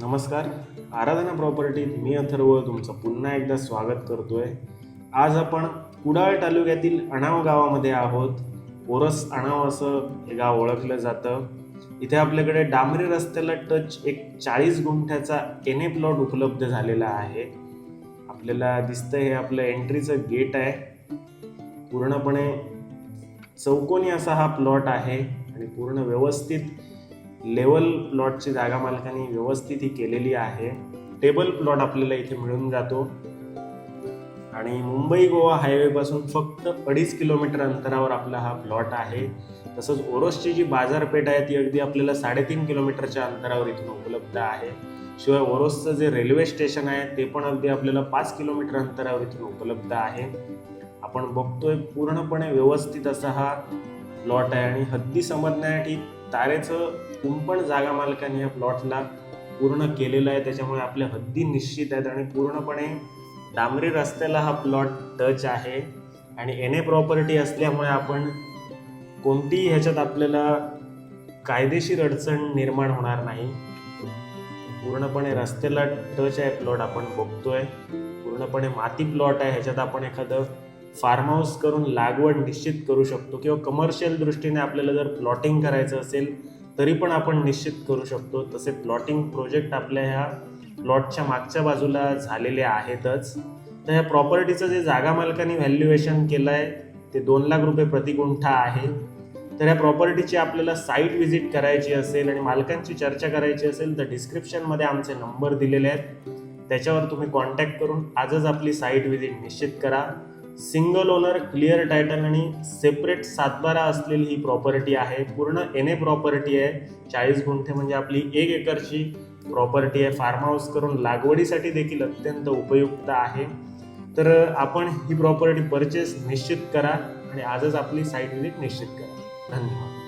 नमस्कार. आराधना प्रॉपर्टीत मी अथर्व तुमचं पुन्हा एकदा स्वागत करतोय. आज आपण कुडाळ तालुक्यातील अणाव गावामध्ये आहोत. ओरस अणाव असं हे गाव ओळखलं जातं. इथे आपल्याकडे डांबरी रस्त्याला टच एक 40 गुंठ्याचा केने प्लॉट उपलब्ध झालेला आहे. आपल्याला दिसतंय हे आपलं एंट्रीचं गेट आहे. पूर्णपणे चौकोनी असा हा प्लॉट आहे आणि पूर्ण व्यवस्थित लेवल प्लॉटची जागा मालकांनी व्यवस्थित ही केलेली आहे. टेबल प्लॉट आपल्याला इथे मिळून जातो आणि मुंबई गोवा हायवे पासून फक्त 2.5 किलोमीटर अंतरावर आपला हा प्लॉट आहे. तसंच ओरोसची जी बाजारपेठ आहे ती अगदी आपल्याला 3.5 किलोमीटरच्या अंतरावर इथून उपलब्ध आहे. शिवाय ओरोसचं जे रेल्वे स्टेशन आहे ते पण अगदी आपल्याला 5 किलोमीटर अंतरावर इथून उपलब्ध आहे. आपण बघतोय पूर्णपणे व्यवस्थित असा हा प्लॉट आहे आणि हद्दी समजण्यासाठी तारेचं कुंपण जागा मालकांनी या प्लॉटला पूर्ण केलेलं आहे. त्याच्यामुळे आपल्या हद्दी निश्चित आहेत आणि पूर्णपणे डांबरी रस्त्याला हा प्लॉट टच आहे आणि एनए प्रॉपर्टी असल्यामुळे आपण कोणतीही ह्याच्यात आपल्याला कायदेशीर अडचण निर्माण होणार नाही. पूर्णपणे रस्त्याला टच आहे प्लॉट आपण बघतोय. पूर्णपणे माती प्लॉट आहे. ह्याच्यात आपण एखादं फार्म हाऊस करून लागवड निश्चित करू शकतो किंवा कमर्शियल दृष्टीने आपल्याला जर प्लॉटिंग करायचं असेल तरी पण आपण निश्चित करू शकतो. तसे प्लॉटिंग प्रोजेक्ट आपल्या ह्या प्लॉटच्या मागच्या बाजूला झालेले आहेतच. तर ह्या प्रॉपर्टीचं जे जागा मालकांनी व्हॅल्युएशन केलं आहे ते 2 लाख रुपये प्रति गुंठा आहे. तर ह्या प्रॉपर्टीची आपल्याला साईट व्हिजिट करायची असेल आणि मालकांची चर्चा करायची असेल तर डिस्क्रिप्शनमध्ये आमचे नंबर दिलेले आहेत. त्याच्यावर तुम्ही कॉन्टॅक्ट करून आजच आपली साईट व्हिजिट निश्चित करा. सिंगल ओनर, क्लिअर टायटल आणि सेपरेट सातबारा असलेली ही प्रॉपर्टी आहे. पूर्ण एनए प्रॉपर्टी आहे. 40 गुंठे म्हणजे आपली 1 एकरची प्रॉपर्टी आहे. फार्म हाऊस करून लागवडीसाठी देखील अत्यंत उपयुक्त आहे. तर आपण ही प्रॉपर्टी परचेस निश्चित करा आणि आजच आपली साईट व्हिजिट निश्चित करा. धन्यवाद.